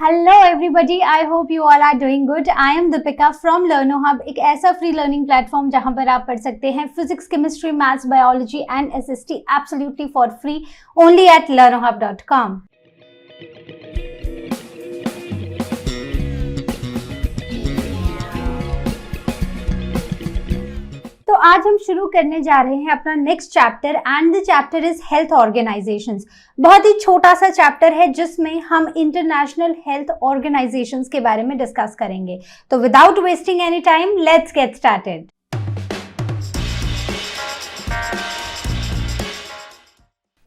Hello everybody, I hope you all are doing good. I am Deepika from Learnohub, एक ऐसा free learning platform जहां पर आप पढ़ सकते हैं physics, chemistry, maths, biology and SST absolutely for free only at learnohub.com। तो आज हम शुरू करने जा रहे हैं अपना next chapter and the chapter is health organisations. बहुत ही छोटा सा चैप्टर है जिसमें हम इंटरनेशनल हेल्थ ऑर्गेनाइजेशंस के बारे में डिस्कस करेंगे। तो without wasting any time let's get started.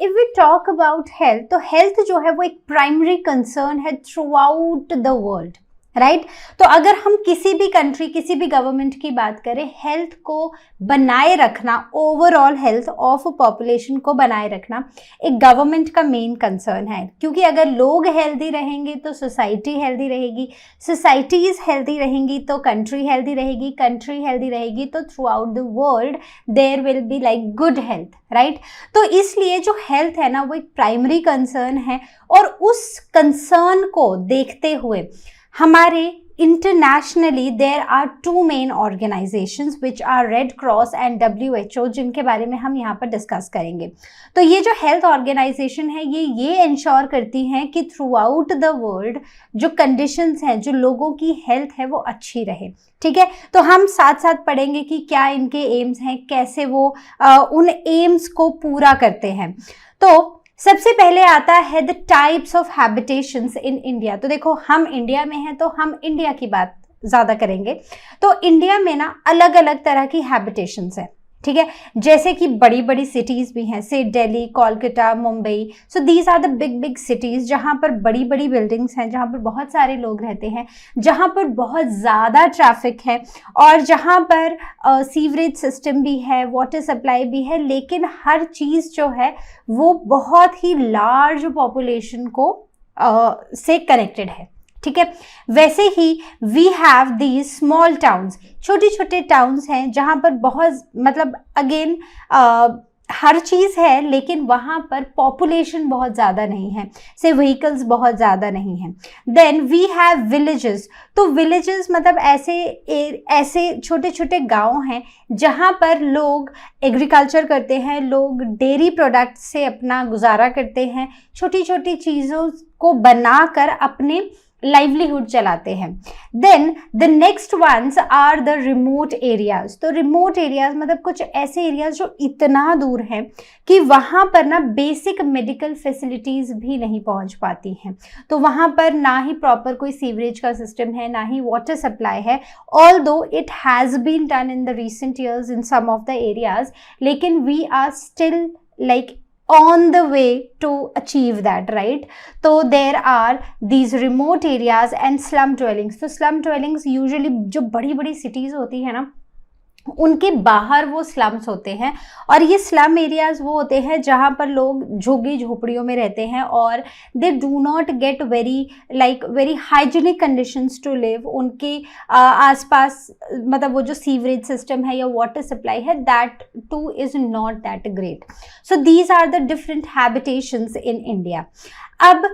If we talk about health, तो हेल्थ जो है वो एक प्राइमरी कंसर्न है throughout the world, right. तो अगर हम किसी भी कंट्री, किसी भी गवर्नमेंट की बात करें, हेल्थ को बनाए रखना, ओवरऑल हेल्थ ऑफ पॉपुलेशन को बनाए रखना एक गवर्नमेंट का मेन कंसर्न है। क्योंकि अगर लोग हेल्दी रहेंगे तो सोसाइटी हेल्दी रहेगी, सोसाइटीज हेल्दी रहेंगी तो कंट्री हेल्दी रहेगी, कंट्री हेल्दी रहेगी तो throughout the world there will be like good health, right. तो इसलिए जो हेल्थ है ना वो एक प्राइमरी कंसर्न है, और उस कंसर्न को देखते हुए हमारे internationally there are two main organisations which are red cross and WHO, जिनके बारे में हम यहाँ पर डिस्कस करेंगे। तो ये जो हेल्थ ऑर्गेनाइजेशन है ये इंश्योर करती हैं कि थ्रू आउट द वर्ल्ड जो कंडीशंस हैं, जो लोगों की हेल्थ है वो अच्छी रहे, ठीक है। तो हम साथ साथ पढ़ेंगे कि क्या इनके एम्स हैं, कैसे वो उन एम्स को पूरा करते हैं। तो सबसे पहले आता है the types of habitations in India. तो देखो, हम इंडिया में हैं तो हम इंडिया की बात ज़्यादा करेंगे। तो इंडिया में ना अलग अलग तरह की हैबिटेशंस हैं, ठीक है। जैसे कि बड़ी बड़ी सिटीज़ भी हैं, से Delhi, Kolkata, Mumbai. So these are the big big cities जहाँ पर बड़ी बड़ी बिल्डिंग्स हैं, जहाँ पर बहुत सारे लोग रहते हैं, जहाँ पर बहुत ज़्यादा ट्रैफिक है, और जहाँ पर सीवरेज सिस्टम भी है, वाटर सप्लाई भी है, लेकिन हर चीज़ जो है वो बहुत ही लार्ज पॉपुलेशन को से कनेक्टेड है, ठीक है। वैसे ही we have these small towns, छोटे छोटे टाउन्स हैं जहाँ पर बहुत मतलब अगेन हर चीज़ है, लेकिन वहाँ पर पॉपुलेशन बहुत ज़्यादा नहीं है, से व्हीकल्स बहुत ज़्यादा नहीं हैं। Then we have villages. तो विलेजेस मतलब ऐसे छोटे छोटे गांव हैं जहाँ पर लोग एग्रीकल्चर करते हैं, लोग डेयरी प्रोडक्ट से अपना गुजारा करते हैं, छोटी छोटी चीज़ों को बनाकर अपने लाइवलीहुड चलाते हैं। Then the next ones are the remote areas. तो रिमोट एरियाज मतलब कुछ ऐसे एरियाज जो इतना दूर हैं कि वहाँ पर ना बेसिक मेडिकल फैसिलिटीज़ भी नहीं पहुँच पाती हैं। तो वहाँ पर ना ही प्रॉपर कोई सीवरेज का सिस्टम है, ना ही वाटर सप्लाई है, although it has been done in the recent years in some of the areas, लेकिन we are still like on the way to achieve that, right? So there are these remote areas and slum dwellings. तो slum dwellings usually जो बड़ी बड़ी cities होती है ना, उनके बाहर वो स्लम्स होते हैं, और ये स्लम एरियाज वो होते हैं जहाँ पर लोग झुग्गी झोपड़ियों में रहते हैं, और they do not get very hygienic conditions to live. उनके आसपास मतलब वो जो सीवरेज सिस्टम है या वाटर सप्लाई है, that too is not that great. So these are the different habitations in India. अब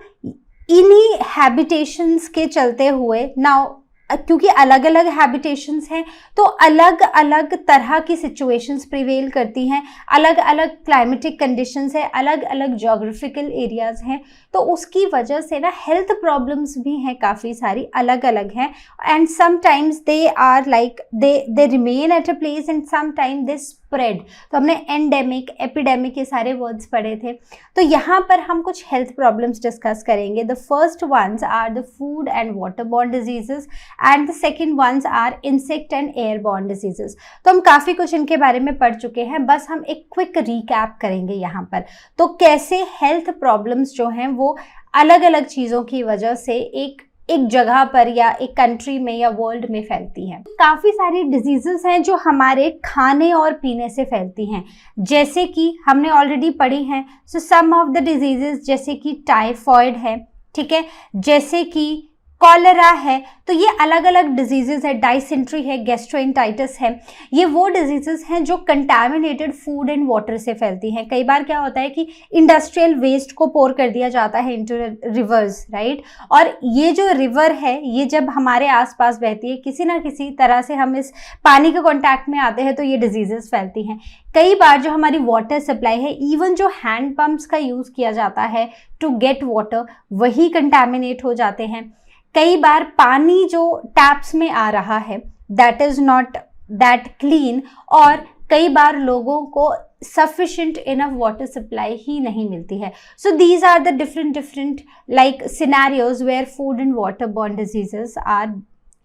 इन्हीं हैबिटेशंस के चलते हुए नाउ, क्योंकि अलग अलग हैबिटेशंस हैं तो अलग अलग तरह की सिचुएशंस प्रिवेल करती हैं, अलग अलग क्लाइमेटिक कंडीशंस है, अलग अलग जोग्राफिकल एरियाज हैं, तो उसकी वजह से ना हेल्थ प्रॉब्लम्स भी हैं, काफ़ी सारी अलग अलग हैं। And sometimes they are like they remain at a place and sometime they spread. तो हमने एंडेमिक, एपिडेमिक ये सारे वर्ड्स पढ़े थे। तो यहाँ पर हम कुछ हेल्थ प्रॉब्लम्स डिस्कस करेंगे। The first ones are the food and water borne diseases and the second ones are insect and airborne diseases. तो हम काफ़ी कुछ इनके बारे में पढ़ चुके हैं, बस हम एक क्विक रिकैप करेंगे यहाँ पर। तो कैसे हेल्थ प्रॉब्लम्स जो हैं वो अलग अलग चीज़ों की वजह से एक जगह पर या एक कंट्री में या वर्ल्ड में फैलती हैं। काफ़ी सारी डिजीजेस हैं जो हमारे खाने और पीने से फैलती हैं, जैसे कि हमने ऑलरेडी पढ़ी हैं। सो सम ऑफ द डिजीजेस जैसे कि टाइफॉइड है, ठीक है, जैसे कि कॉलरा है, तो ये अलग अलग डिजीजेस है, डाइसेंट्री है, गैस्ट्रोएंटाइटिस है, ये वो डिजीजेस हैं जो कंटामिनेटेड फूड एंड वाटर से फैलती हैं। कई बार क्या होता है कि इंडस्ट्रियल वेस्ट को पोर कर दिया जाता है इनटू रिवर्स, राइट, और ये जो रिवर है ये जब हमारे आसपास बहती है, किसी ना किसी तरह से हम इस पानी के कॉन्टैक्ट में आते हैं तो ये डिजीजेस फैलती हैं। कई बार जो हमारी वाटर सप्लाई है, इवन जो हैंड पंप्स का यूज किया जाता है टू गेट वाटर, वही कंटामिनेट हो जाते हैं। कई बार पानी जो टैप्स में आ रहा है that is not that clean, और कई बार लोगों को सफिशिएंट इनफ वाटर सप्लाई ही नहीं मिलती है। So these are the different like scenarios where food and water borne diseases are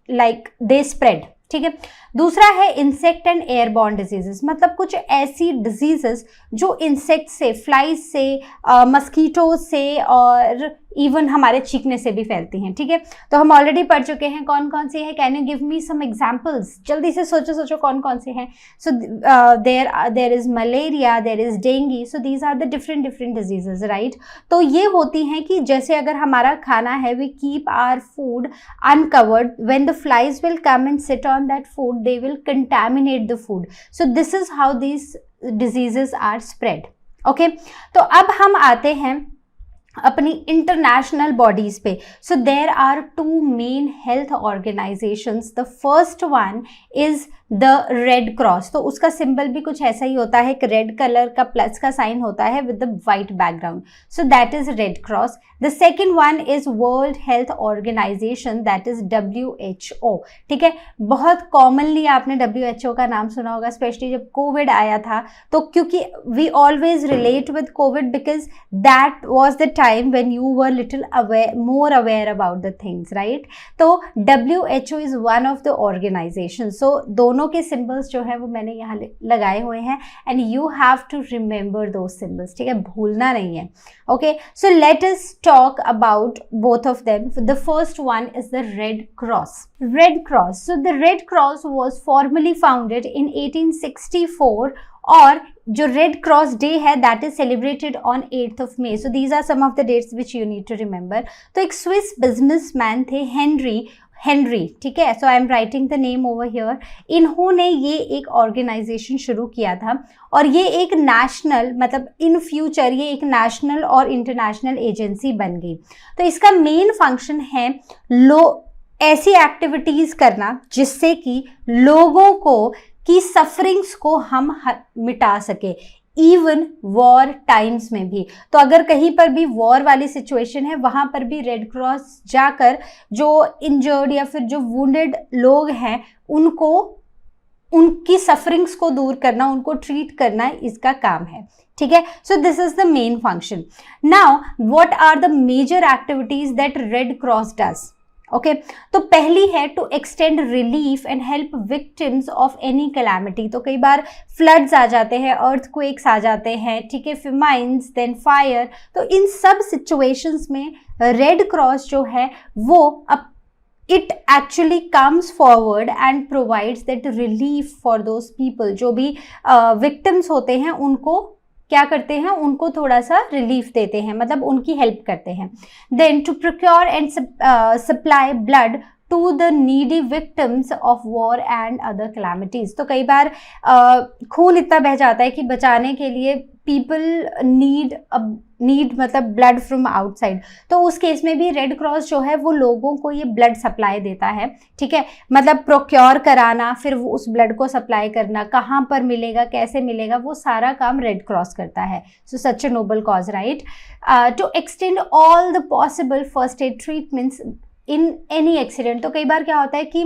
like they spread, ठीक है। दूसरा है इंसेक्ट एंड एयरबॉर्न डिजीजेस, मतलब कुछ ऐसी डिजीजेस जो इंसेक्ट से, फ्लाइज से, मस्कीटो से और इवन हमारे चीखने से भी फैलती हैं, ठीक है। तो हम ऑलरेडी पढ़ चुके हैं कौन कौन सी है। Can you give me some examples? जल्दी से सोचो कौन कौन से हैं। So there is malaria, there is dengue, so these are the different diseases, right. तो ये होती हैं कि जैसे अगर हमारा खाना है, we keep our food uncovered, when the flies will come and sit on that food they will contaminate the food. So this is how these diseases are spread. Okay, तो अब हम आते हैं अपनी इंटरनेशनल बॉडीज पे। So there are two main health organisations. The first one is the red cross, तो उसका symbol भी कुछ ऐसा ही होता है, एक रेड कलर का प्लस का साइन होता है with the white background, so that is red cross. The second one is world health organisation, that is WHO, ठीक है। बहुत कॉमनली आपने WHO का नाम सुना होगा, स्पेशली जब कोविड आया था, तो क्योंकि we always relate with COVID because that was the time when you were little aware, more aware about the things, right. तो WHO is one of the organisation. So दोनों के सिंबल्स जो है वो मैंने यहाँ लगाए हुए हैं, and you have to remember दो सिंबल्स, ठीक है, भूलना नहीं है। Okay, so let us talk about both of them. The first one is the red cross. Red cross, so the red cross was formally founded in 1864, और जो red cross day है that is celebrated on 8th of May. So these are some of the dates which you need to remember. तो एक Swiss businessman थे Henry, ठीक है, so I am writing the name over here. इन्होंने ये एक organisation शुरू किया था, और ये एक नेशनल, मतलब इन फ्यूचर ये एक नेशनल और इंटरनेशनल एजेंसी बन गई। तो इसका मेन फंक्शन है ऐसी एक्टिविटीज करना जिससे कि लोगों को की सफरिंग्स को हम मिटा सके, इवन वॉर टाइम्स में भी। तो अगर कहीं पर भी वॉर वाली सिचुएशन है, वहां पर भी रेड क्रॉस जाकर जो इंजर्ड या फिर जो वुंडेड लोग हैं उनको, उनकी सफरिंग्स को दूर करना, उनको ट्रीट करना इसका काम है, ठीक है। So this is the main function. Now what are the major activities that red cross does? Okay, तो पहली है to extend relief and help victims of any calamity. तो कई बार फ्लड्स आ जाते हैं, अर्थक्वेक्स आ जाते हैं, ठीक है, फेमाइन्स, देन फायर। तो इन सब सिचुएशंस में रेड क्रॉस जो है वो it actually comes forward and provides that relief for those people. जो भी विक्टिम्स होते हैं उनको क्या करते हैं, उनको थोड़ा सा रिलीफ देते हैं, मतलब उनकी हेल्प करते हैं। Then to procure and supply blood to the needy victims of war and other calamities. तो कई बार खून इतना बह जाता है कि बचाने के लिए पीपल नीड मतलब ब्लड फ्रॉम आउटसाइड, तो उस केस में भी रेड क्रॉस जो है वो लोगों को ये ब्लड सप्लाई देता है, ठीक है, मतलब प्रोक्योर कराना, फिर वो उस ब्लड को सप्लाई करना, कहाँ पर मिलेगा, कैसे मिलेगा, वो सारा काम रेड क्रॉस करता है। So such a noble cause, right. To extend all the possible first aid treatments in any accident. तो कई बार क्या होता है कि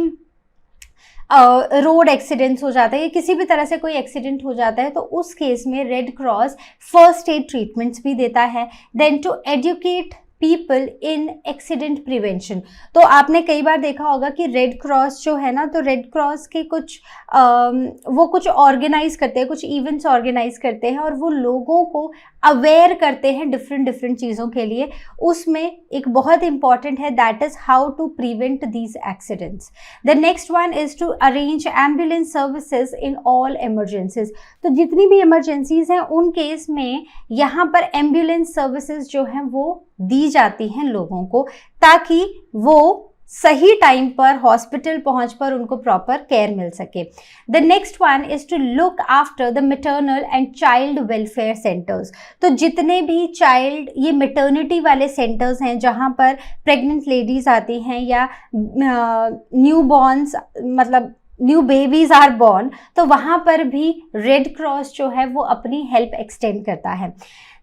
रोड एक्सीडेंट्स हो जाता है या किसी भी तरह से कोई एक्सीडेंट हो जाता है, तो उस केस में red cross first aid treatments भी देता है। Then to educate people in accident prevention. तो आपने कई बार देखा होगा कि रेड क्रॉस जो है ना, तो रेड क्रॉस के कुछ वो कुछ ऑर्गेनाइज करते हैं, कुछ इवेंट्स ऑर्गेनाइज करते हैं और वो लोगों को अवेयर करते हैं डिफरेंट चीज़ों के लिए। उसमें एक बहुत इंपॉर्टेंट है, that is how to prevent these accidents. The next one is to arrange ambulance services in all emergencies. तो जितनी भी इमरजेंसीज हैं उन केस में यहाँ पर एम्बुलेंस सर्विसेज जो हैं वो दी जाती हैं लोगों को, ताकि वो सही टाइम पर हॉस्पिटल पहुंच पर उनको प्रॉपर केयर मिल सके। The next one is to look after the maternal and child welfare centres. तो जितने भी चाइल्ड, ये मैटरनिटी वाले सेंटर्स हैं जहां पर प्रेग्नेंट लेडीज आती हैं या न्यू बॉर्न्स, मतलब न्यू बेबीज आर बॉर्न, तो वहां पर भी रेड क्रॉस जो है वो अपनी हेल्प एक्सटेंड करता है।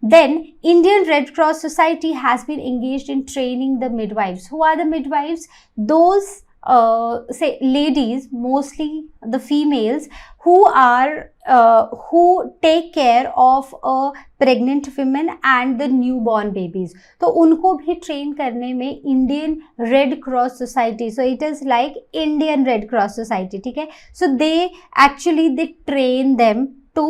Then Indian Red Cross Society has been engaged in training the midwives. Who are the midwives? Those say ladies, mostly the females, who take care of a pregnant women and the newborn babies. तो उनको भी train करने में Indian Red Cross Society, so it is like Indian Red Cross Society, ठीक है? So they train them to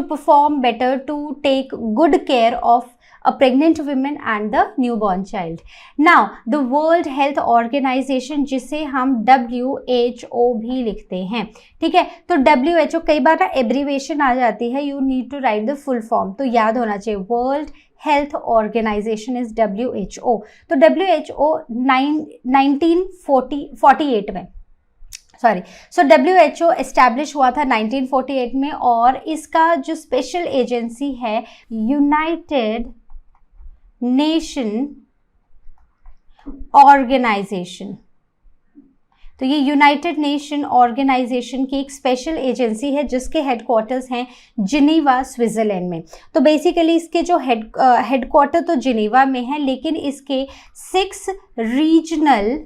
perform better, to take good care of a pregnant woman and the newborn child. Now the World Health Organization, जिसे हम WHO भी लिखते हैं, ठीक है? तो WHO कई बार ना एब्रीवेशन आ जाती है, you need to write the full form, तो याद होना चाहिए। World Health Organization is WHO। तो WHO 1948 में, सो WHO एस्टैब्लिश हुआ था 1948 में, और इसका जो स्पेशल एजेंसी है यूनाइटेड नेशन ऑर्गेनाइजेशन। तो ये यूनाइटेड नेशन ऑर्गेनाइजेशन की एक स्पेशल एजेंसी है जिसके हेडक्वार्टर्स हैं जिनीवा, स्विट्जरलैंड में। तो बेसिकली इसके जो हेडक्वार्टर तो जिनीवा में है, लेकिन इसके 6 रीजनल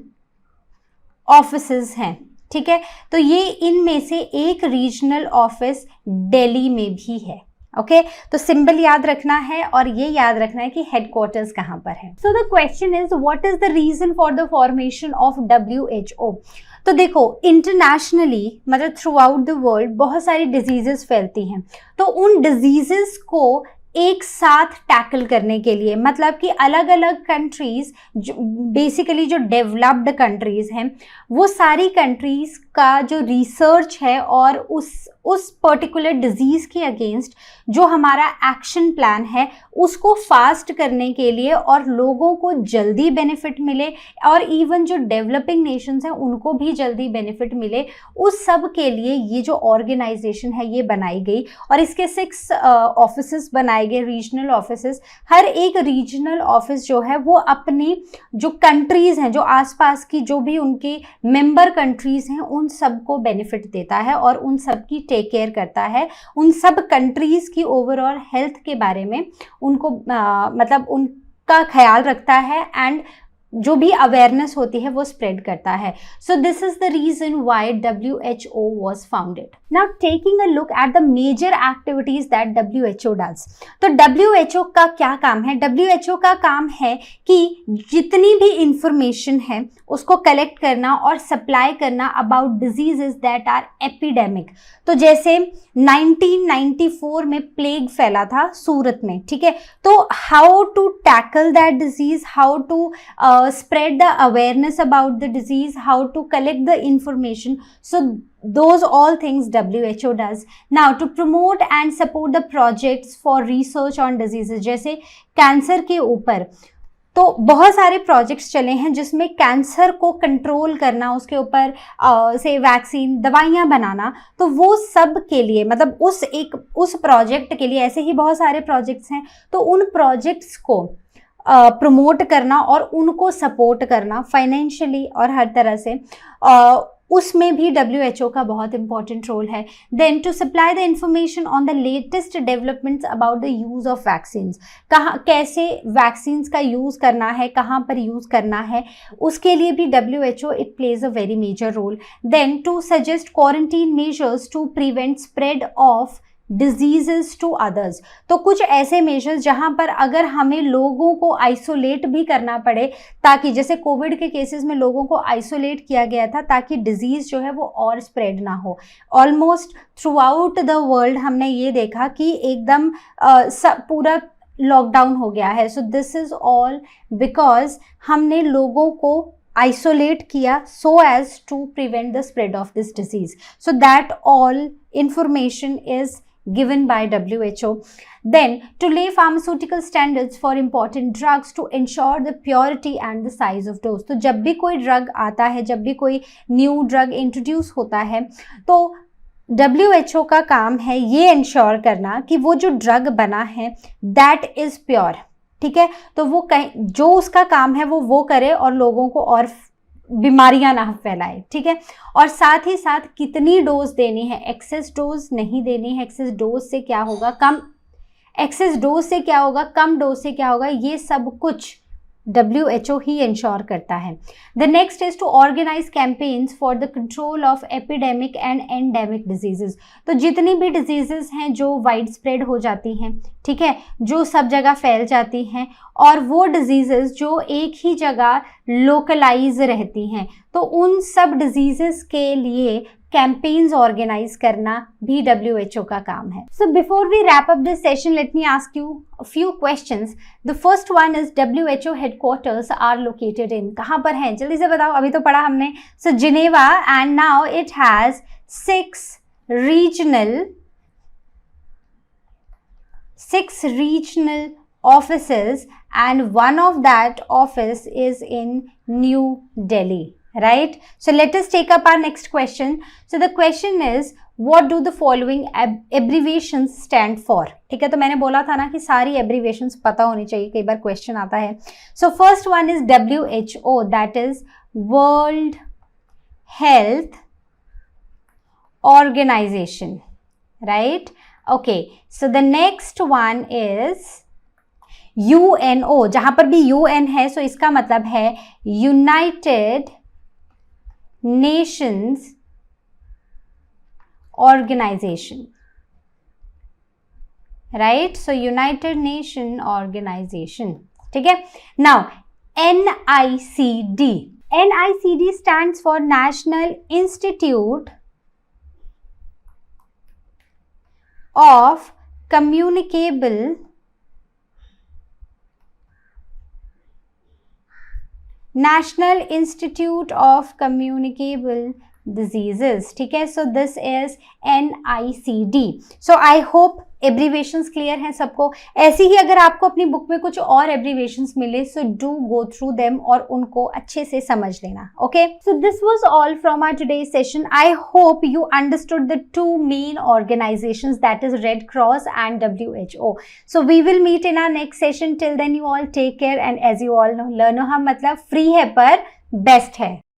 ऑफिसेज हैं, ठीक है? तो ये इनमें से एक रीजनल ऑफिस दिल्ली में भी है। ओके, तो सिंबल याद रखना है और ये याद रखना है कि हेडक्वार्टर्स कहाँ पर है। So the question is what is the reason for the formation of WHO? तो देखो, इंटरनेशनली मतलब थ्रू आउट द वर्ल्ड बहुत सारी डिजीजेस फैलती हैं, तो उन डिजीजेस को एक साथ टैकल करने के लिए, मतलब कि अलग अलग कंट्रीज, बेसिकली जो डेवलप्ड कंट्रीज हैं, वो सारी कंट्रीज का जो रिसर्च है और उस पर्टिकुलर डिजीज के अगेंस्ट जो हमारा एक्शन प्लान है उसको फास्ट करने के लिए और लोगों को जल्दी बेनिफिट मिले, और इवन जो डेवलपिंग नेशंस हैं उनको भी जल्दी बेनिफिट मिले, उस सब के लिए ये जो ऑर्गेनाइजेशन है ये बनाई गई। और इसके 6 ऑफिसेस बनाए गए, रीजनल ऑफिसेस। हर एक रीजनल ऑफिस जो है वो अपनी जो कंट्रीज हैं, जो आसपास की जो भी उनकी मेंबर कंट्रीज हैं, उन सबको बेनिफिट देता है और उन सब की टेक केयर करता है, उन सब कंट्रीज की ओवरऑल हेल्थ के बारे में उनको मतलब उनका ख्याल रखता है, एंड जो भी अवेयरनेस होती है वो स्प्रेड करता है। So this is the reason why WHO was founded. Now taking a look at the major activities that WHO does. तो WHO का क्या काम है? WHO का काम है कि जितनी भी इंफॉर्मेशन है उसको कलेक्ट करना और सप्लाई करना about diseases that are epidemic. तो जैसे 1994 में प्लेग फैला था सूरत में, ठीक है? तो how to tackle that disease, how to spread the awareness about the disease, how to collect the information. So those all things WHO does. Now to promote and support the projects for research on diseases, जैसे cancer के ऊपर तो बहुत सारे projects चले हैं जिसमें cancer को कंट्रोल करना, उसके ऊपर से वैक्सीन, दवाइयाँ बनाना, तो वो सब के लिए मतलब उस प्रोजेक्ट के लिए ऐसे ही बहुत सारे प्रोजेक्ट्स हैं, तो उन प्रोजेक्ट्स को प्रमोट करना और उनको सपोर्ट करना फाइनेंशियली और हर तरह से, उसमें भी WHO का बहुत इंपॉर्टेंट रोल है। Then to supply the information on the latest developments about the use of vaccines, कहाँ कैसे वैक्सीन्स का यूज़ करना है, कहाँ पर यूज़ करना है, उसके लिए भी WHO it plays a very major role. Then to suggest quarantine measures to prevent spread of diseases to others, तो कुछ ऐसे मेजर्स जहां पर अगर हमें लोगों को आइसोलेट भी करना पड़े, ताकि जैसे कोविड के केसेस में लोगों को आइसोलेट किया गया था ताकि डिजीज जो है वो और स्प्रेड ना हो। Almost through out the world हमने ये देखा कि एकदम पूरा लॉकडाउन हो गया है। So this is all because हमने लोगों को isolate किया so as to prevent the spread of this disease. So that all information is given by WHO. Then to lay pharmaceutical standards for important drugs to ensure the purity and the size of dose. तो जब भी कोई drug आता है, जब भी कोई new drug introduce होता है, तो WHO का काम है ये इंश्योर करना कि वो जो ड्रग बना है दैट इज प्योर, ठीक है। तो वो जो उसका काम है वो करे और लोगों को और बीमारियां ना फैलाए, ठीक है। और साथ ही साथ कितनी डोज देनी है, एक्सेस डोज नहीं देनी है, एक्सेस डोज से क्या होगा, एक्सेस डोज से क्या होगा, कम डोज से क्या होगा, ये सब कुछ WHO ही इंश्योर करता है। The next is to organise campaigns for the control of epidemic and endemic diseases. तो जितनी भी डिजीजेस हैं जो वाइड स्प्रेड हो जाती हैं, ठीक है, जो सब जगह फैल जाती हैं, और वो डिजीजेस जो एक ही जगह लोकलाइज रहती हैं, तो उन सब डिजीजेस के लिए कैंपेन्स ऑर्गेनाइज करना भी WHO का काम है। So before we wrap up this session, let me ask you a few questions. The first one is WHO headquarters are located in, कहाँ पर हैं, जल्दी से बताओ, अभी तो पढ़ा हमने। So Geneva, and now it has 6 regional offices, and one of that office is in New Delhi, right? So let us take up our next question. So the question is, what do the following abbreviations stand for? ठीक है, तो मैंने बोला था ना कि सारी abbreviations पता होनी चाहिए, कई बार question आता है। So first one is WHO, that is World Health Organization, right? Okay, so the next one is UNO, जहां पर भी UN है, so इसका मतलब है United Nations Organization, right? So United Nation Organization, ठीक है। Now NICD, NICD stands for National Institute of Communicable National Institute of Communicable Diseases, ठीक है। So this is NICD. So I hope abbreviations clear हैं सबको। ऐसी ही अगर आपको अपनी बुक में कुछ और एब्रीवेशंस मिले, so do go through them और उनको अच्छे से समझ लेना, okay. So this was all from our today session. I hope you understood the 2 main organisations, that is red cross and WHO. So we will meet in our next session. Till then you all take care, and as you all know, Learnohub मतलब free है पर best है।